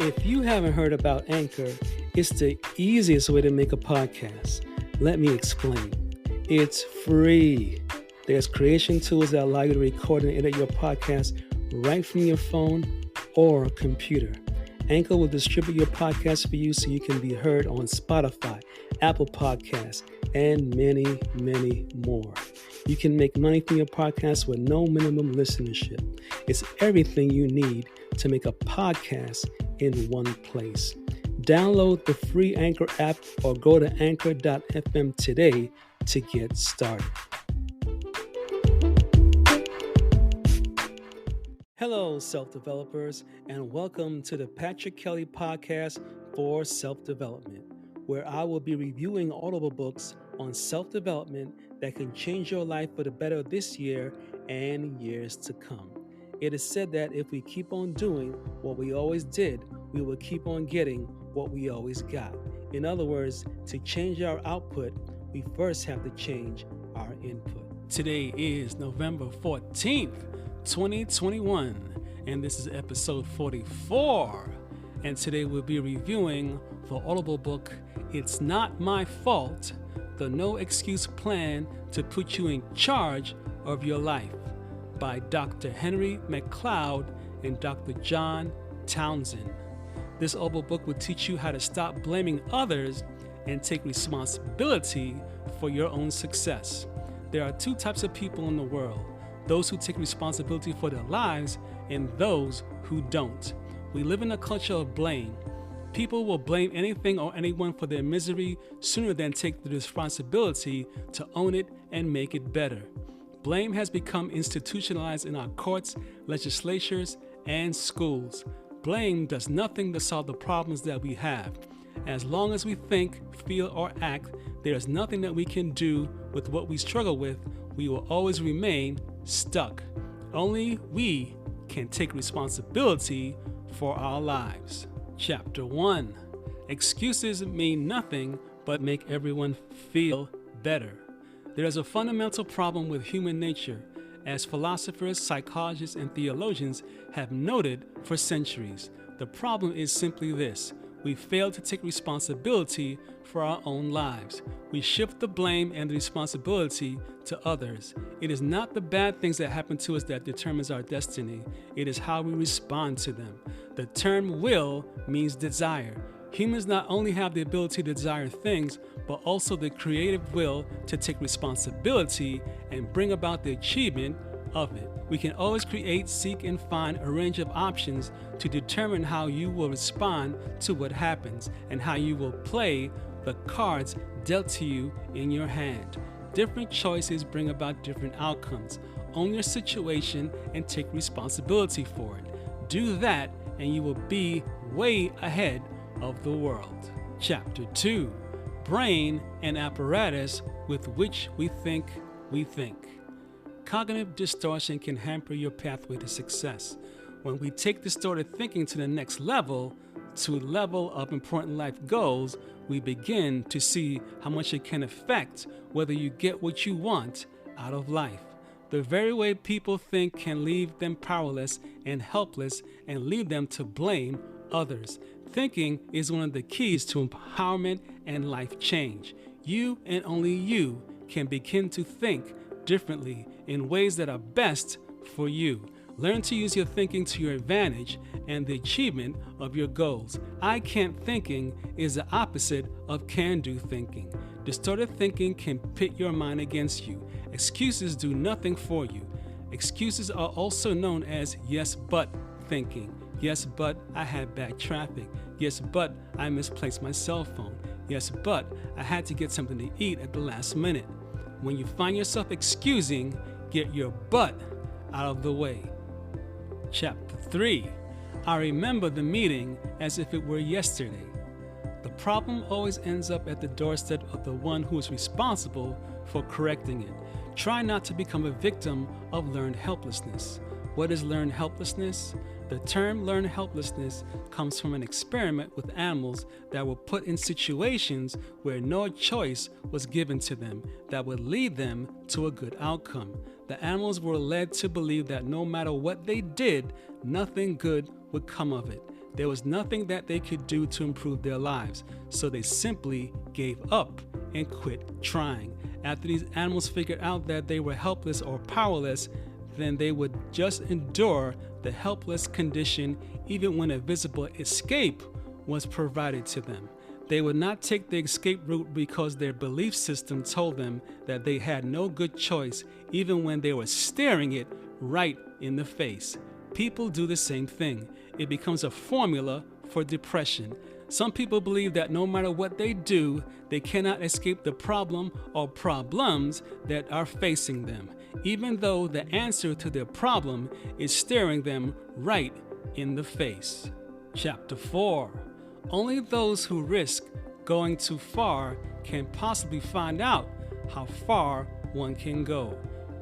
If you haven't heard about Anchor, it's the easiest way to make a podcast. Let me explain. It's free. There's creation tools that allow you to record and edit your podcast right from your phone or computer. Anchor will distribute your podcast for you so you can be heard on Spotify, Apple Podcasts, and many, many more. You can make money from your podcast with no minimum listenership. It's everything you need to make a podcast in one place. Download the free Anchor app or go to anchor.fm today to get started. Hello, self-developers, and welcome to the Patrick Kelly Podcast for Self-Development, where I will be reviewing audible books on self-development that can change your life for the better this year and years to come. It is said that if we keep on doing what we always did, we will keep on getting what we always got. In other words, to change our output, we first have to change our input. Today is November 14th, 2021, and this is episode 44. And today we'll be reviewing the audible book, It's Not My Fault, the No Excuse Plan to Put You in Charge of Your Life, by Dr. Henry McCloud and Dr. John Townsend. This audible book will teach you how to stop blaming others and take responsibility for your own success. There are two types of people in the world: those who take responsibility for their lives and those who don't. We live in a culture of blame. People will blame anything or anyone for their misery sooner than take the responsibility to own it and make it better. Blame has become institutionalized in our courts, legislatures, and schools. Blame does nothing to solve the problems that we have. As long as we think, feel, or act, there is nothing that we can do with what we struggle with. We will always remain stuck. Only we can take responsibility for our lives. Chapter 1. Excuses mean nothing but make everyone feel better. There is a fundamental problem with human nature, as philosophers, psychologists, and theologians have noted for centuries. The problem is simply this: we fail to take responsibility for our own lives. We shift the blame and the responsibility to others. It is not the bad things that happen to us that determines our destiny. It is how we respond to them. The term will means desire. Humans not only have the ability to desire things, but also the creative will to take responsibility and bring about the achievement of it. We can always create, seek, and find a range of options to determine how you will respond to what happens and how you will play the cards dealt to you in your hand. Different choices bring about different outcomes. Own your situation and take responsibility for it. Do that and you will be way ahead of the world. Chapter 2. Brain and apparatus with which we think we think. Cognitive distortion can hamper your pathway to success. When we take distorted thinking to the next level, to a level of important life goals, we begin to see how much it can affect whether you get what you want out of life. The very way people think can leave them powerless and helpless and lead them to blame others. Thinking is one of the keys to empowerment and life change. You and only you can begin to think differently in ways that are best for you. Learn to use your thinking to your advantage and the achievement of your goals. I can't thinking is the opposite of can-do thinking. Distorted thinking can pit your mind against you. Excuses do nothing for you. Excuses are also known as yes but thinking. Yes, but I had bad traffic. Yes, but I misplaced my cell phone. Yes, but I had to get something to eat at the last minute. When you find yourself excusing, get your butt out of the way. Chapter 3. I remember the meeting as if it were yesterday. The problem always ends up at the doorstep of the one who is responsible for correcting it. Try not to become a victim of learned helplessness. What is learned helplessness? The term learned helplessness comes from an experiment with animals that were put in situations where no choice was given to them that would lead them to a good outcome. The animals were led to believe that no matter what they did, nothing good would come of it. There was nothing that they could do to improve their lives, so they simply gave up and quit trying. After these animals figured out that they were helpless or powerless, then they would just endure the helpless condition even when a visible escape was provided to them. They would not take the escape route because their belief system told them that they had no good choice, even when they were staring it right in the face. People do the same thing. It becomes a formula for depression. Some people believe that no matter what they do, they cannot escape the problem or problems that are facing them, even though the answer to their problem is staring them right in the face. Chapter 4. Only those who risk going too far can possibly find out how far one can go.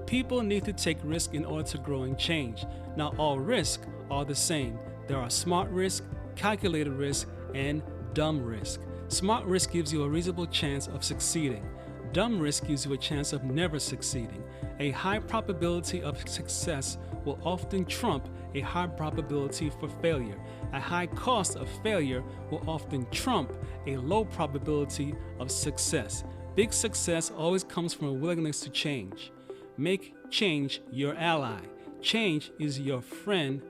People need to take risk in order to grow and change. Not all risks are the same. There are smart risk, calculated risk, and dumb risk. Smart risk gives you a reasonable chance of succeeding. Dumb risk gives you a chance of never succeeding. A high probability of success will often trump a high probability for failure. A high cost of failure will often trump a low probability of success. Big success always comes from a willingness to change. Make change your ally. Change is your friend,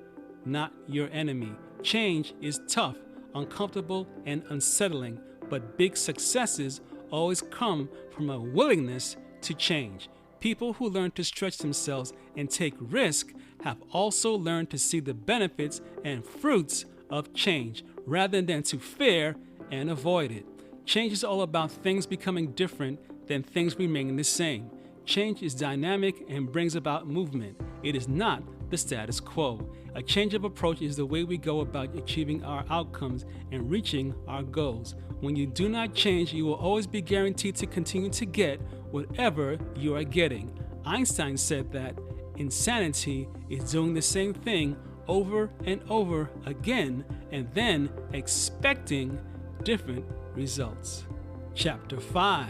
not your enemy. Change is tough, uncomfortable, and unsettling, but big successes always come from a willingness to change. People who learn to stretch themselves and take risk have also learned to see the benefits and fruits of change rather than to fear and avoid it. Change is all about things becoming different than things remaining the same. Change is dynamic and brings about movement. It is not the status quo. A change of approach is the way we go about achieving our outcomes and reaching our goals. When you do not change, you will always be guaranteed to continue to get whatever you are getting. Einstein said that insanity is doing the same thing over and over again and then expecting different results. Chapter 5.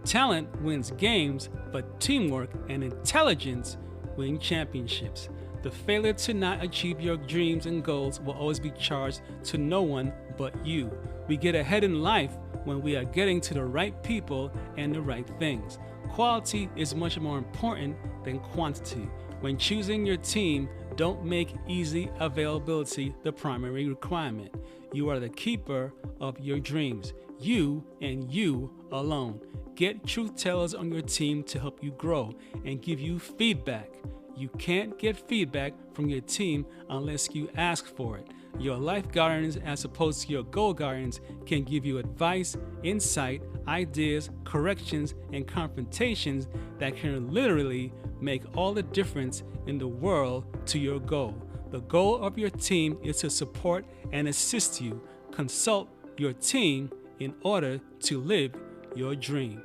Talent wins games, but teamwork and intelligence win championships. The failure to not achieve your dreams and goals will always be charged to no one but you. We get ahead in life when we are getting to the right people and the right things. Quality is much more important than quantity. When choosing your team, don't make easy availability the primary requirement. You are the keeper of your dreams. You and you alone. Get truth tellers on your team to help you grow and give you feedback. You can't get feedback from your team unless you ask for it. Your life guardians, as opposed to your goal guardians, can give you advice, insight, ideas, corrections, and confrontations that can literally make all the difference in the world to your goal. The goal of your team is to support and assist you. Consult your team in order to live your dream.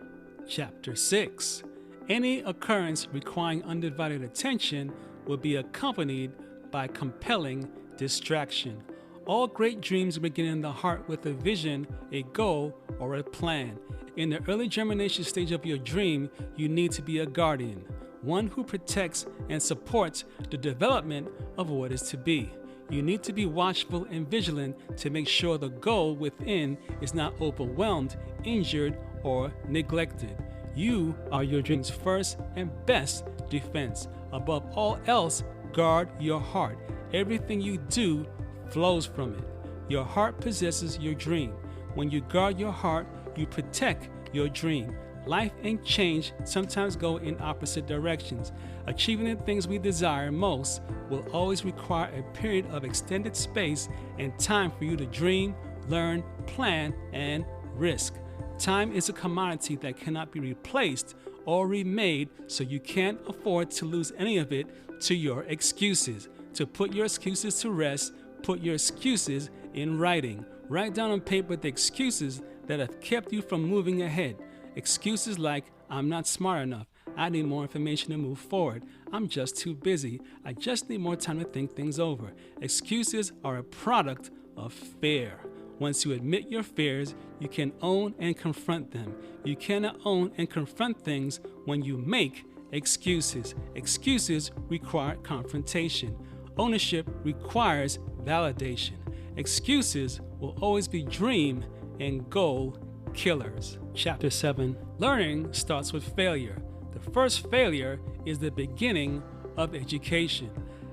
Chapter 6. Any occurrence requiring undivided attention will be accompanied by compelling distraction. All great dreams begin in the heart with a vision, a goal, or a plan. In the early germination stage of your dream, you need to be a guardian, one who protects and supports the development of what is to be. You need to be watchful and vigilant to make sure the goal within is not overwhelmed, injured, or neglected. You are your dream's first and best defense. Above all else, guard your heart. Everything you do flows from it. Your heart possesses your dream. When you guard your heart, you protect your dream. Life and change sometimes go in opposite directions. Achieving the things we desire most will always require a period of extended space and time for you to dream, learn, plan, and risk. Time is a commodity that cannot be replaced or remade, so you can't afford to lose any of it to your excuses. To put your excuses to rest, put your excuses in writing. Write down on paper the excuses that have kept you from moving ahead. Excuses like, I'm not smart enough, I need more information to move forward, I'm just too busy, I just need more time to think things over. Excuses are a product of fear. Once you admit your fears, you can own and confront them. You cannot own and confront things when you make excuses. Excuses require confrontation. Ownership requires validation. Excuses will always be dream and goal killers. Chapter 7. Learning starts with failure. The first failure is the beginning of education.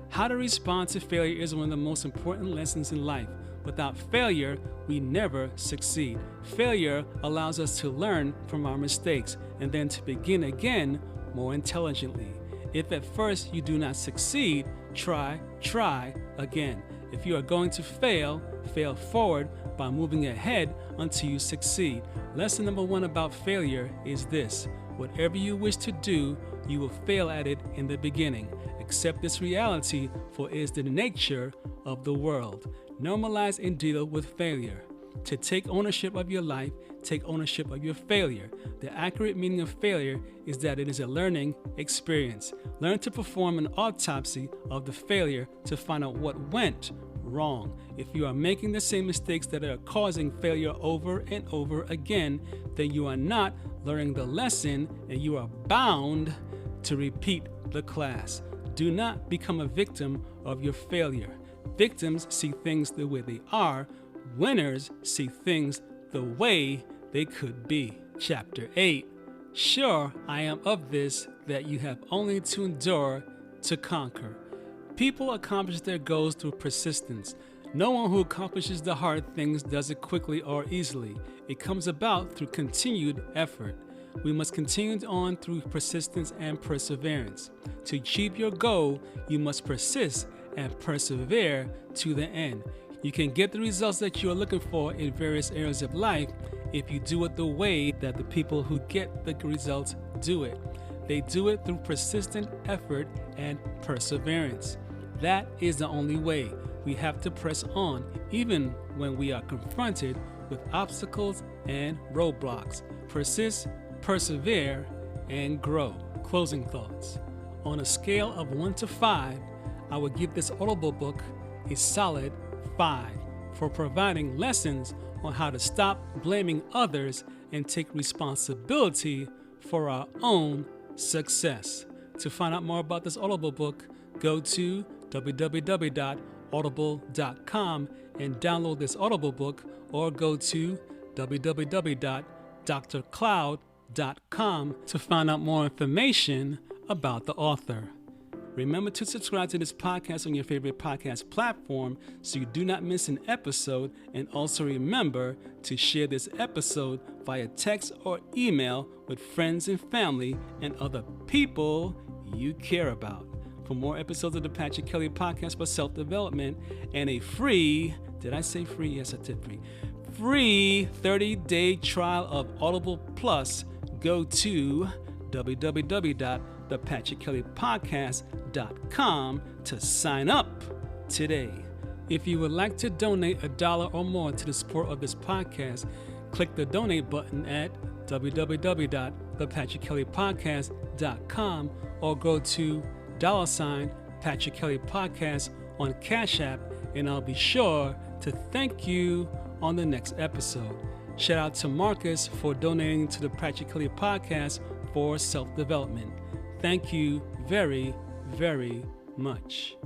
How to respond to failure is one of the most important lessons in life. Without failure, we never succeed. Failure allows us to learn from our mistakes and then to begin again more intelligently. If at first you do not succeed, try again. If you are going to fail forward by moving ahead until you succeed. Lesson number 1 about failure is this: whatever you wish to do, you will fail at it in the beginning. Accept this reality, for it is the nature of the world. Normalize and deal with failure. To take ownership of your life, take ownership of your failure. The accurate meaning of failure is that it is a learning experience. Learn to perform an autopsy of the failure to find out what went wrong. If you are making the same mistakes that are causing failure over and over again, then you are not learning the lesson and you are bound to repeat the class. Do not become a victim of your failure. Victims see things the way they are. Winners see things the way they could be. Chapter 8. Sure, I am of this, that you have only to endure to conquer. People accomplish their goals through persistence. No one who accomplishes the hard things does it quickly or easily. It comes about through continued effort. We must continue on through persistence and perseverance. To achieve your goal, you must persist and persevere to the end. You can get the results that you are looking for in various areas of life if you do it the way that the people who get the results do it. They do it through persistent effort and perseverance. That is the only way. We have to press on even when we are confronted with obstacles and roadblocks. Persist, persevere, and grow. Closing thoughts. On a scale of 1 to 5, I would give this audible book a solid 5 for providing lessons on how to stop blaming others and take responsibility for our own success. To find out more about this audible book, go to www.audible.com and download this audible book, or go to www.drcloud.com to find out more information about the author. Remember to subscribe to this podcast on your favorite podcast platform so you do not miss an episode, and also remember to share this episode via text or email with friends and family and other people you care about. For more episodes of the Patrick Kelly Podcast for Self-Development and a free, did I say free? Yes, I did free. Free 30-day trial of Audible Plus, go to www.thepatrickkellypodcast.com to sign up today. If you would like to donate $1 or more to the support of this podcast, click the donate button at www.thepatrickkellypodcast.com or go to $Patrick Kelly Podcast on Cash App, and I'll be sure to thank you on the next episode. Shout out to Marcus for donating to the Patrick Kelly Podcast for Self-Development. Thank you very, very much.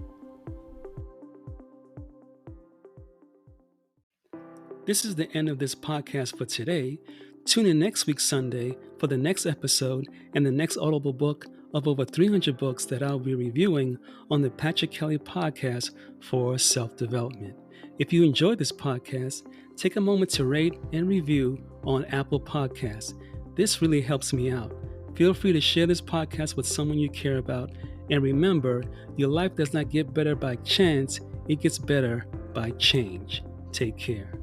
This is the end of this podcast for today. Tune in next week Sunday for the next episode and the next audible book of over 300 books that I'll be reviewing on the Patrick Kelly Podcast for Self-Development. If you enjoyed this podcast, take a moment to rate and review on Apple Podcasts. This really helps me out. Feel free to share this podcast with someone you care about. And remember, your life does not get better by chance, it gets better by change. Take care.